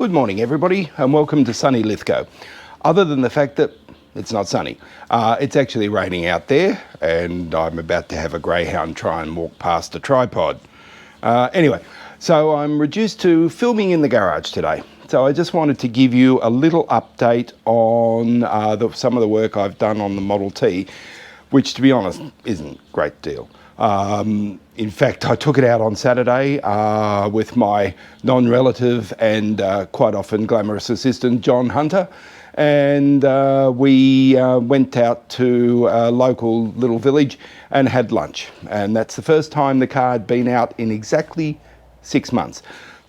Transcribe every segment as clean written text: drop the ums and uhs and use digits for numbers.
Good morning, everybody, and welcome to sunny Lithgow. Other than the fact that it's not sunny, it's actually raining out there, and I'm about to have a greyhound try and walk past a tripod. Anyway, so I'm reduced to filming in the garage today. So I just wanted to give you a little update on some of the work I've done on the Model T, which, to be honest, isn't a great deal. In fact, I took it out on Saturday with my non-relative and quite often glamorous assistant, John Hunter, and we went out to a local little village and had lunch. And that's the first time the car had been out in exactly 6 months,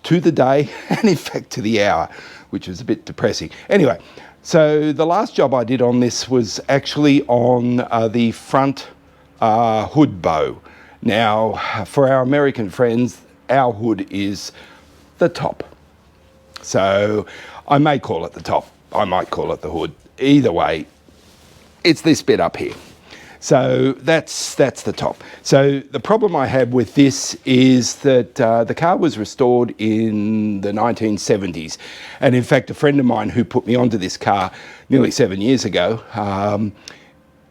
to the day and in fact to the hour, which was a bit depressing. Anyway, so the last job I did on this was actually on the front hood bow. Now, for our American friends, our hood is the top. So I may call it the top, I might call it the hood. Either way, it's this bit up here. So that's the top. So the problem I had with this is that the car was restored in the 1970s. And in fact, a friend of mine who put me onto this car nearly 7 years ago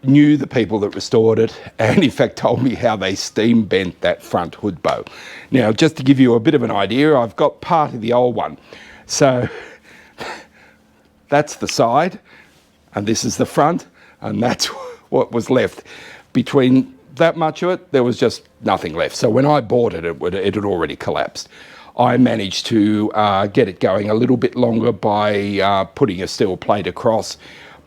knew the people that restored it, and in fact told me how they steam bent that front hood bow. Now, just to give you a bit of an idea, I've got part of the old one. So that's the side, and this is the front, and that's what was left. Between that much of it, there was just nothing left. So when I bought it, it had already collapsed. I managed to get it going a little bit longer by putting a steel plate across,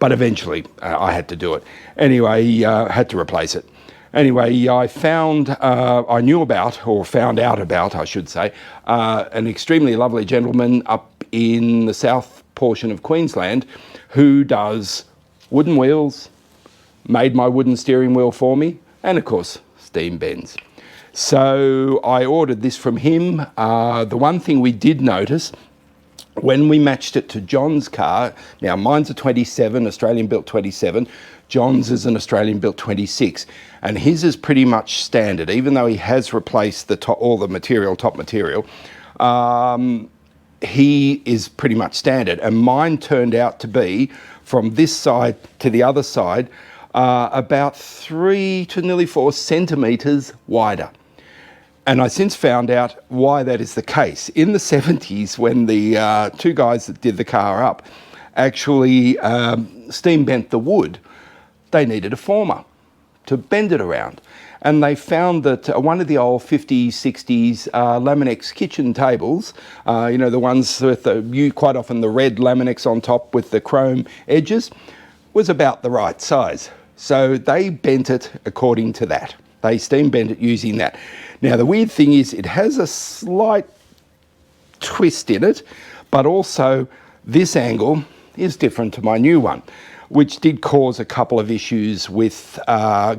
but eventually I had to do it. Anyway, had to replace it. Anyway, I found out about, I should say, an extremely lovely gentleman up in the south portion of Queensland who does wooden wheels, made my wooden steering wheel for me, and of course, steam bends. So I ordered this from him. The one thing we did notice when we matched it to John's car, now mine's a 27, Australian built 27, John's is an Australian built 26, and his is pretty much standard, even though he has replaced all the material, top material, he is pretty much standard. And mine turned out to be, from this side to the other side, about 3 to nearly 4 centimetres wider. And I since found out why that is the case. In the 70s, when the two guys that did the car up actually steam bent the wood, they needed a former to bend it around. And they found that one of the old 50s, 60s Laminex kitchen tables, you know, the ones with quite often the red Laminex on top with the chrome edges, was about the right size. So they bent it according to that. They steam bent it using that. Now, the weird thing is it has a slight twist in it, but also this angle is different to my new one, which did cause a couple of issues with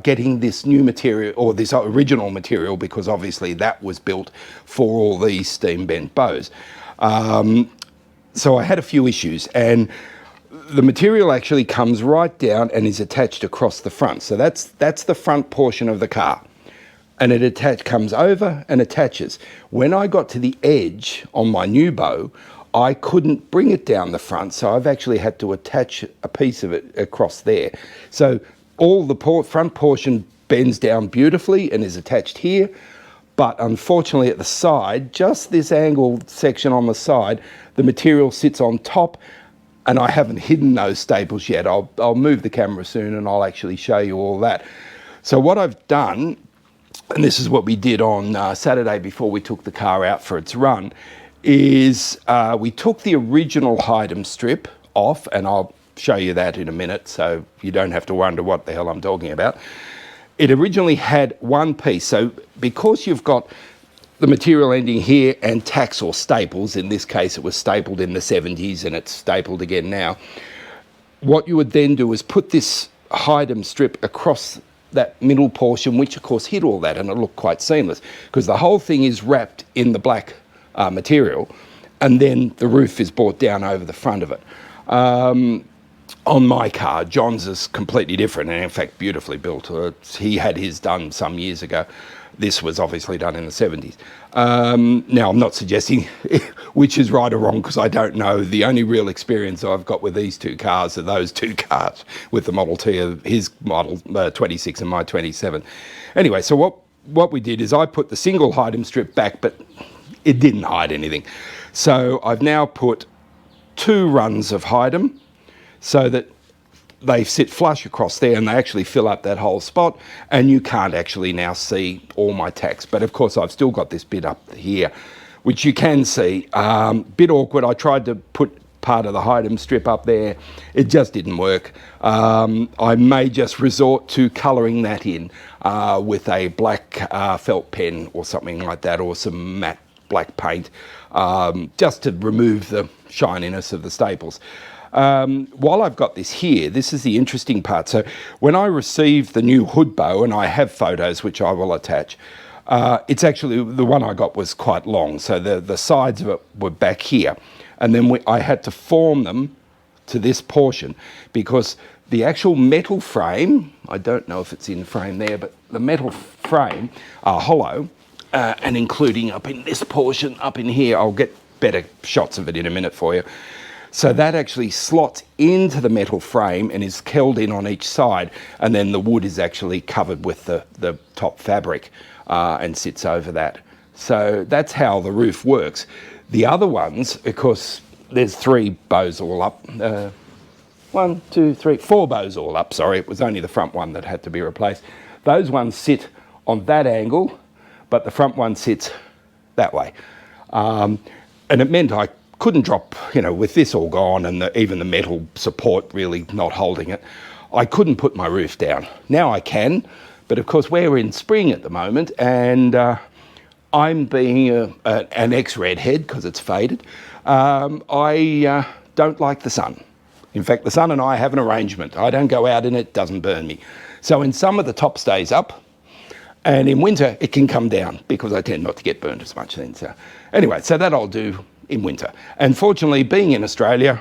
getting this new material, or this original material, because obviously that was built for all these steam bent bows. So I had a few issues, and the material actually comes right down and is attached across the front. So that's the front portion of the car. And it comes over and attaches. When I got to the edge on my new bow, I couldn't bring it down the front, so I've actually had to attach a piece of it across there. So all the front portion bends down beautifully and is attached here, but unfortunately at the side, just this angled section on the side, the material sits on top, and I haven't hidden those staples yet. I'll move the camera soon and I'll actually show you all that. So what I've done, and this is what we did on Saturday before we took the car out for its run, is we took the original Hyndam strip off, and I'll show you that in a minute so you don't have to wonder what the hell I'm talking about. It originally had one piece, so because you've got the material ending here and tacks or staples, in this case it was stapled in the 70s and it's stapled again now, what you would then do is put this Hyndam strip across that middle portion, which of course hid all that, and it looked quite seamless because the whole thing is wrapped in the black material, and then the roof is brought down over the front of it. On my car, John's is completely different, and in fact beautifully built. He had his done some years ago. This was obviously done in the 70s. Now, I'm not suggesting which is right or wrong because I don't know. The only real experience I've got with these two cars are those two cars with the Model T of his Model 26 and my 27. Anyway, so what we did is I put the single hide-em strip back, but it didn't hide anything. So I've now put 2 runs of hide-em so that they sit flush across there and they actually fill up that whole spot, and you can't actually now see all my tacks. But of course I've still got this bit up here which you can see. Bit awkward. I tried to put part of the hide-em strip up there. It just didn't work. I may just resort to colouring that in with a black felt pen or something like that, or some matte black paint, just to remove the shininess of the staples. While I've got this here, this is the interesting part. So when I received the new hood bow, and I have photos which I will attach, it's actually, the one I got was quite long, so the sides of it were back here, and then I had to form them to this portion because the actual metal frame, I don't know if it's in frame there, but the metal frame are hollow, and including up in this portion, up in here, I'll get better shots of it in a minute for you. So that actually slots into the metal frame and is held in on each side, and then the wood is actually covered with the top fabric and sits over that. So that's how the roof works. The other ones, of course, there's 3 bows all up. 1, 2, 3, 4 bows all up, sorry. It was only the front one that had to be replaced. Those ones sit on that angle, but the front one sits that way. And it meant I couldn't drop, with this all gone and even the metal support really not holding it, I couldn't put my roof down. Now I can, but of course we're in spring at the moment, and I'm being an ex-redhead because it's faded. I don't like the sun. In fact, the sun and I have an arrangement. I don't go out in it, doesn't burn me. So in summer the top stays up, and in winter it can come down because I tend not to get burned as much then. So anyway, so that I'll do in winter. And fortunately, being in Australia,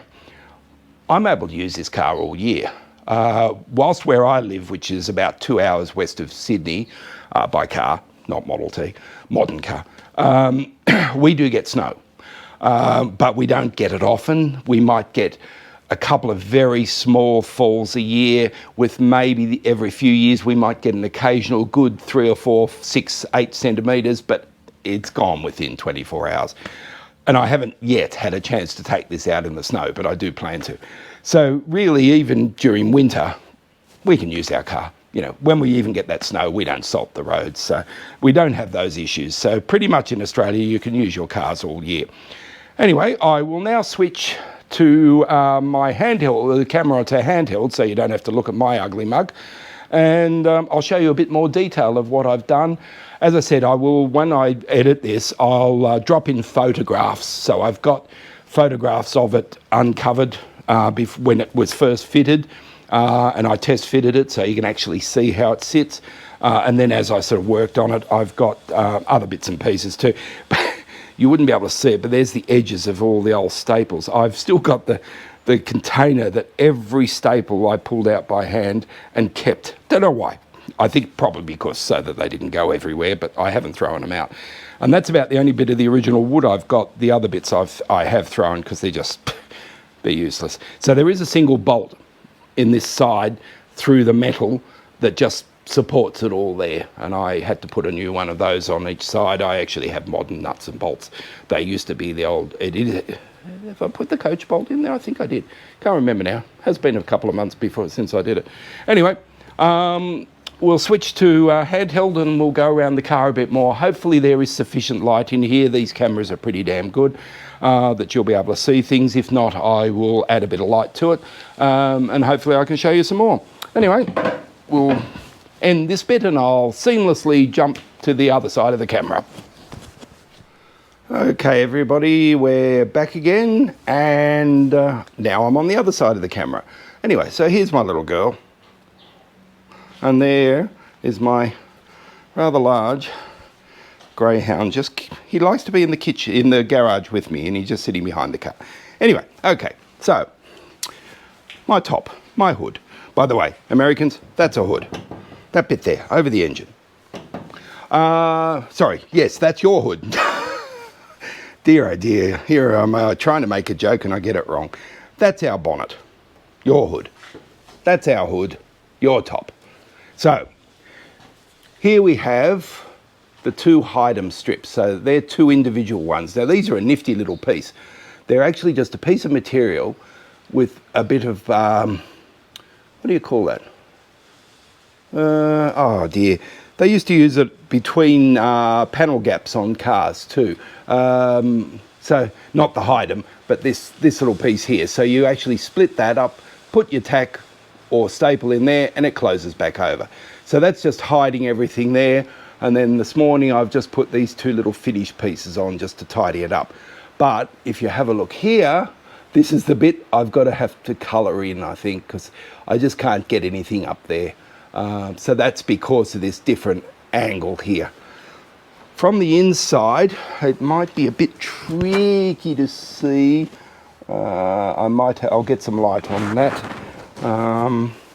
I'm able to use this car all year. Whilst where I live, which is about 2 hours west of Sydney, by car, not Model T, modern car, we do get snow. But we don't get it often. We might get a couple of very small falls a year, with maybe every few years we might get an occasional good 3 or 4, 6, 8 centimetres, but it's gone within 24 hours. And I haven't yet had a chance to take this out in the snow, but I do plan to. So really, even during winter, we can use our car. When we even get that snow, we don't salt the roads. So we don't have those issues. So pretty much in Australia, you can use your cars all year. Anyway, I will now switch to my handheld, the camera to handheld, so you don't have to look at my ugly mug. And I'll show you a bit more detail of what I've done. As I said, I will, when I edit this, I'll drop in photographs. So I've got photographs of it uncovered when it was first fitted, and I test fitted it so you can actually see how it sits. And then as I sort of worked on it, I've got other bits and pieces too. You wouldn't be able to see it, but there's the edges of all the old staples. I've still got the container that every staple I pulled out by hand and kept. Don't know why. I think probably because so that they didn't go everywhere, but I haven't thrown them out. And that's about the only bit of the original wood I've got. The other bits I have thrown because they're useless. So there is a single bolt in this side through the metal that just supports it all there, and I had to put a new one of those on each side. I actually have modern nuts and bolts. They used to be the old, if I put the coach bolt in there, I think I did. Can't remember now. Has been a couple of months since I did it. Anyway, we'll switch to handheld and we'll go around the car a bit more. Hopefully there is sufficient light in here. These cameras are pretty damn good, that you'll be able to see things. If not, I will add a bit of light to it, and hopefully I can show you some more. Anyway, we'll end this bit and I'll seamlessly jump to the other side of the camera. Okay everybody, we're back again, and now I'm on the other side of the camera. Anyway, so here's my little girl, and there is my rather large greyhound. He likes to be in the kitchen, in the garage with me, and he's just sitting behind the car. Anyway, okay, so my top, my hood. By the way, Americans, that's a hood. That bit there, over the engine. Sorry, yes, that's your hood. Dear, oh dear, here I'm trying to make a joke and I get it wrong. That's our bonnet, your hood. That's our hood, your top. So, here we have the two Hydem strips. So they're two individual ones. Now these are a nifty little piece. They're actually just a piece of material with a bit of, what do you call that? Oh dear. They used to use it between panel gaps on cars too. So not the Hydem, but this little piece here. So you actually split that up, put your tack or staple in there, and it closes back over. So that's just hiding everything there. And then this morning I've just put these two little finish pieces on just to tidy it up. But if you have a look here, this is the bit I've got to have to colour in, I think, because I just can't get anything up there. So that's because of this different angle here. From the inside, it might be a bit tricky to see. I'll get some light on that.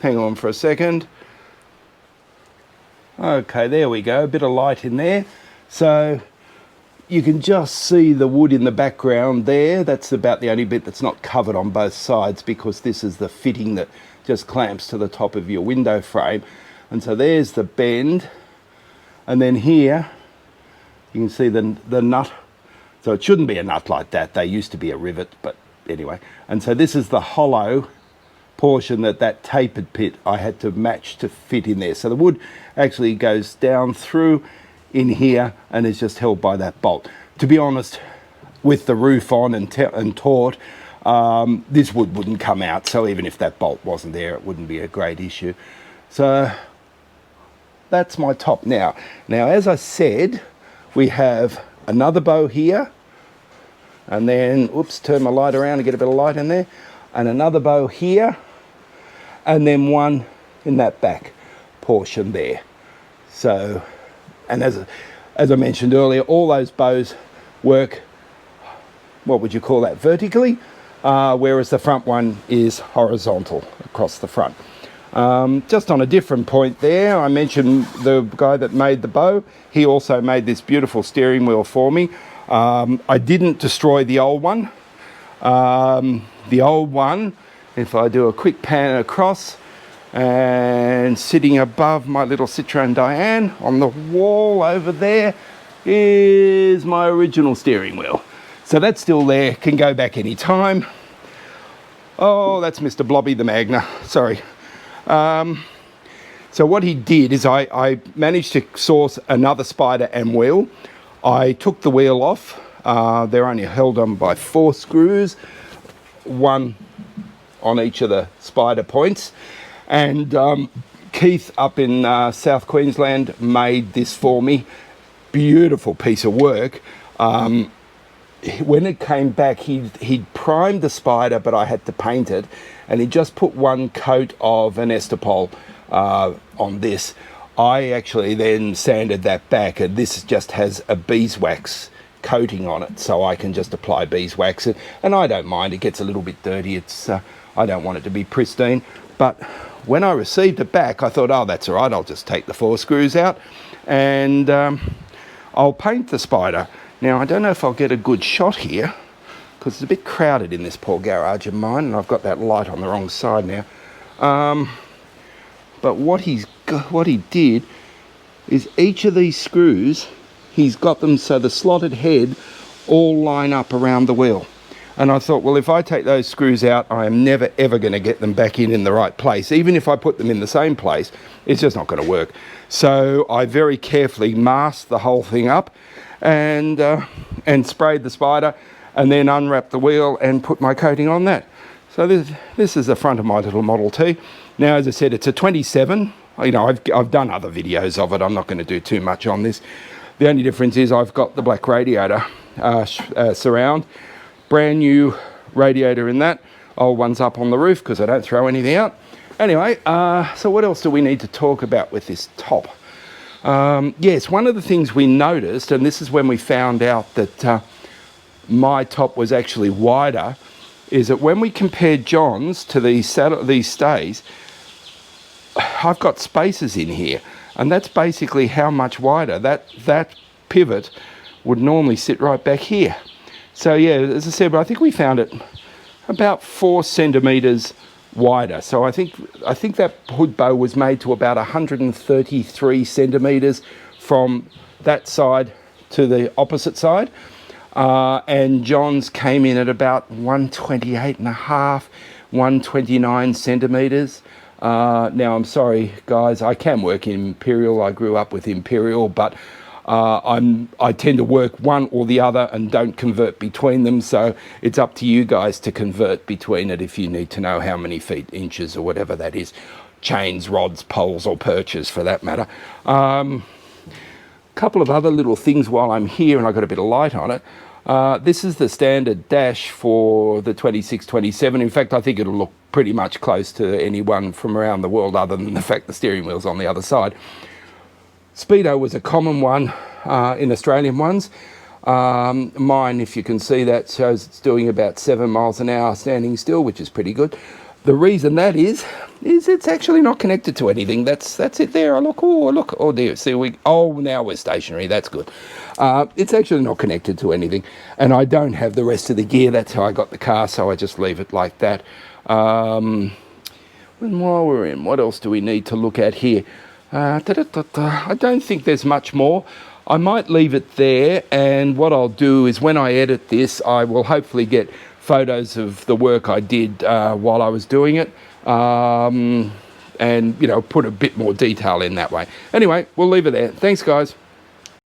Hang on for a second. Okay, there we go, a bit of light in there. So you can just see the wood in the background there. That's about the only bit that's not covered on both sides, because this is the fitting that just clamps to the top of your window frame. And so there's the bend. And then here, you can see the nut. So it shouldn't be a nut like that. They used to be a rivet, but anyway. And so this is the hollow portion that tapered pit I had to match to fit in there. So the wood actually goes down through in here and is just held by that bolt. To be honest, with the roof on and taut, this wood wouldn't come out. So even if that bolt wasn't there, it wouldn't be a great issue. So that's my top now. Now, as I said, we have another bow here, and then, oops, turn my light around to get a bit of light in there, and another bow here, and then one in that back portion there. So, and as I mentioned earlier, all those bows work, what would you call that, vertically, whereas the front one is horizontal across the front. Just on a different point there, I mentioned the guy that made the bow. He also made this beautiful steering wheel for me. I didn't destroy the old one. The old one, if I do a quick pan across, and sitting above my little Citroen Diane on the wall over there is my original steering wheel. So that's still there, can go back any time. Oh, that's Mr. Blobby the Magna, sorry. So what he did is I managed to source another Spider and wheel. I took the wheel off. They're only held on by 4 screws, one on each of the Spider points. And Keith up in South Queensland made this for me. Beautiful piece of work. When it came back, he'd primed the Spider, but I had to paint it. And he just put one coat of an Estopol on this. I actually then sanded that back, and this just has a beeswax coating on it, so I can just apply beeswax. And I don't mind, it gets a little bit dirty. It's I don't want it to be pristine. But when I received it back, I thought, oh, that's all right, I'll just take the 4 screws out and I'll paint the Spider. Now, I don't know if I'll get a good shot here, because it's a bit crowded in this poor garage of mine, and I've got that light on the wrong side now. But what he did is each of these screws, he's got them so the slotted head all line up around the wheel. And I thought, well, if I take those screws out, I am never, ever going to get them back in the right place. Even if I put them in the same place, it's just not going to work. So I very carefully masked the whole thing up and sprayed the Spider, and then unwrapped the wheel and put my coating on that. So this is the front of my little Model T. Now, as I said, it's a 27. You know, I've done other videos of it. I'm not going to do too much on this. The only difference is I've got the black radiator surround. Brand new radiator in that. Old one's up on the roof because I don't throw anything out. Anyway, so what else do we need to talk about with this top? Yes, one of the things we noticed, and this is when we found out that my top was actually wider, is that when we compared John's to these stays, I've got spaces in here. And that's basically how much wider. That pivot would normally sit right back here. So yeah, as I said, but I think we found it about 4 centimetres wider. So I think that hood bow was made to about 133 centimetres from that side to the opposite side. And John's came in at about 128.5, 129 centimetres. Now, I'm sorry, guys, I can work in Imperial. I grew up with Imperial, but I tend to work one or the other and don't convert between them. So it's up to you guys to convert between it if you need to know how many feet, inches, or whatever that is. Chains, rods, poles, or perches for that matter. Couple of other little things while I'm here, and I've got a bit of light on it. This is the standard dash for the 2627. In fact, I think it'll look pretty much close to anyone from around the world, other than the fact the steering wheel's on the other side. Speedo was a common one in Australian ones. Mine, if you can see that, shows it's doing about 7 miles an hour standing still, which is pretty good. The reason that is it's actually not connected to anything. That's it there. Oh dear. See, now we're stationary. That's good. It's actually not connected to anything, and I don't have the rest of the gear. That's how I got the car, so I just leave it like that. And while we're in, what else do we need to look at here? I don't think there's much more. I might leave it there, and what I'll do is when I edit this, I will hopefully get photos of the work I did while I was doing it, and put a bit more detail in that way. Anyway, we'll leave it there. Thanks, guys.